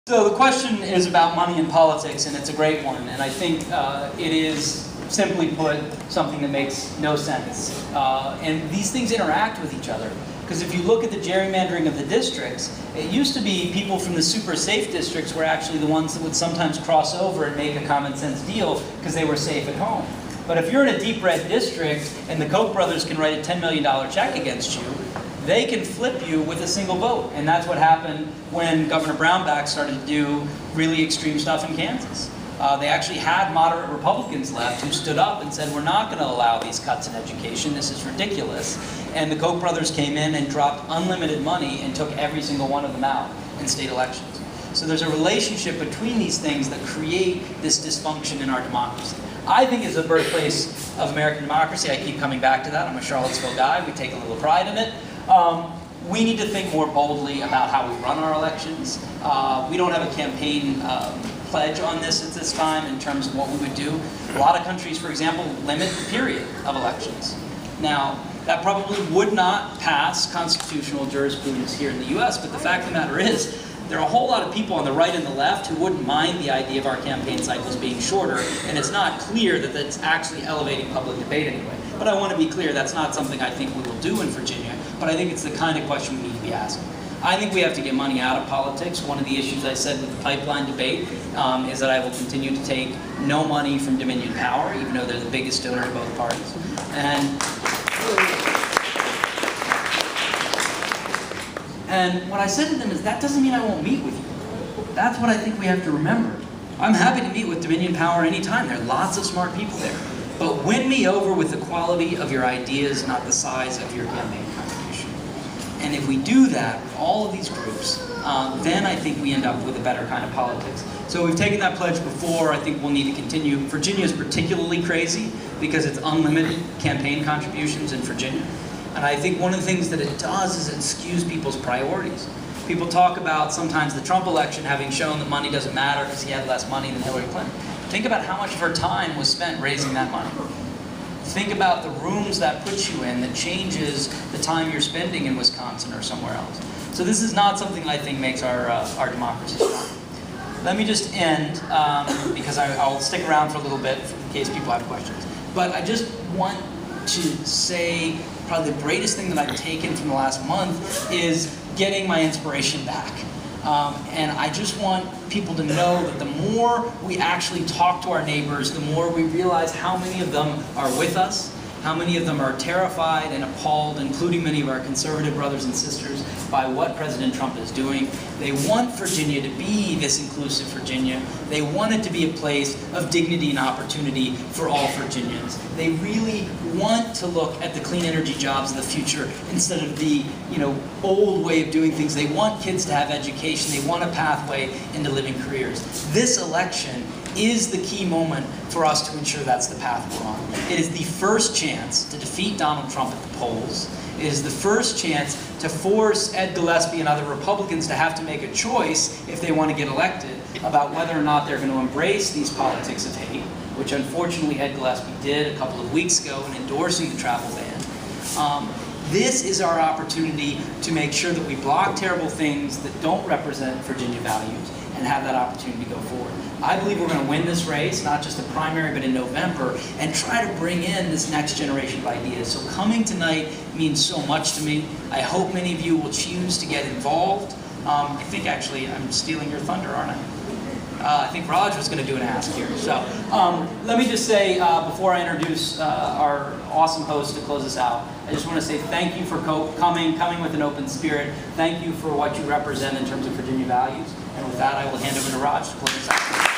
So the question is about money in politics, and it's a great one. And I think it is, simply put, something that makes no sense. And these things interact with each other. Because if you look at the gerrymandering of the districts, it used to be people from the super safe districts were actually the ones that would sometimes cross over and make a common sense deal because they were safe at home. But if you're in a deep red district and the Koch brothers can write a $10 million check against you, they can flip you with a single vote. And that's what happened when Governor Brownback started to do really extreme stuff in Kansas. They actually had moderate Republicans left who stood up and said, we're not going to allow these cuts in education, this is ridiculous. And the Koch brothers came in and dropped unlimited money and took every single one of them out in state elections. So there's a relationship between these things that create this dysfunction in our democracy. I think it's the birthplace of American democracy. I keep coming back to that. I'm a Charlottesville guy. We take a little pride in it. We need to think more boldly about how we run our elections. We don't have a campaign pledge on this at this time in terms of what we would do. A lot of countries, for example, limit the period of elections. Now, that probably would not pass constitutional jurisprudence here in the US, but the fact of the matter is, there are a whole lot of people on the right and the left who wouldn't mind the idea of our campaign cycles being shorter, and it's not clear that that's actually elevating public debate anyway. But I want to be clear, that's not something I think we will do in Virginia, but I think it's the kind of question we need to be asking. I think we have to get money out of politics. One of the issues I said with the pipeline debate is that I will continue to take no money from Dominion Power, even though they're the biggest donor to both parties. And what I said to them is, that doesn't mean I won't meet with you. That's what I think we have to remember. I'm happy to meet with Dominion Power anytime. There are lots of smart people there. But win me over with the quality of your ideas, not the size of your campaign contribution. And if we do that with all of these groups, then I think we end up with a better kind of politics. So we've taken that pledge before. I think we'll need to continue. Virginia is particularly crazy because it's unlimited campaign contributions in Virginia. And I think one of the things that it does is it skews people's priorities. People talk about sometimes the Trump election having shown that money doesn't matter because he had less money than Hillary Clinton. Think about how much of her time was spent raising that money. Think about the rooms that puts you in that changes the time you're spending in Wisconsin or somewhere else. So this is not something I think makes our democracy strong. Let me just end, because I'll stick around for a little bit in case people have questions. But I just want to say probably the greatest thing that I've taken from the last month is getting my inspiration back. And I just want people to know that the more we actually talk to our neighbors, the more we realize how many of them are with us, how many of them are terrified and appalled, including many of our conservative brothers and sisters, by what President Trump is doing. They want Virginia to be this inclusive Virginia. They want it to be a place of dignity and opportunity for all Virginians. They really want to look at the clean energy jobs of the future instead of the old way of doing things. They want kids to have education. They want a pathway into living careers. This election is the key moment for us to ensure that's the path we're on. It is the first chance to defeat Donald Trump at the polls. It is the first chance to force Ed Gillespie and other Republicans to have to make a choice, if they want to get elected, about whether or not they're going to embrace these politics of hate, which unfortunately Ed Gillespie did a couple of weeks ago in endorsing the travel ban. This is our opportunity to make sure that we block terrible things that don't represent Virginia values and have that opportunity to go forward. I believe we're going to win this race, not just the primary, but in November, and try to bring in this next generation of ideas. So coming tonight means so much to me. I hope many of you will choose to get involved. I think actually I'm stealing your thunder, aren't I? I think Raj was going to do an ask here. So let me just say, before I introduce our awesome host to close us out, I just want to say thank you for coming with an open spirit. Thank you for what you represent in terms of Virginia values. And with that, I will hand over to Raj to close us out.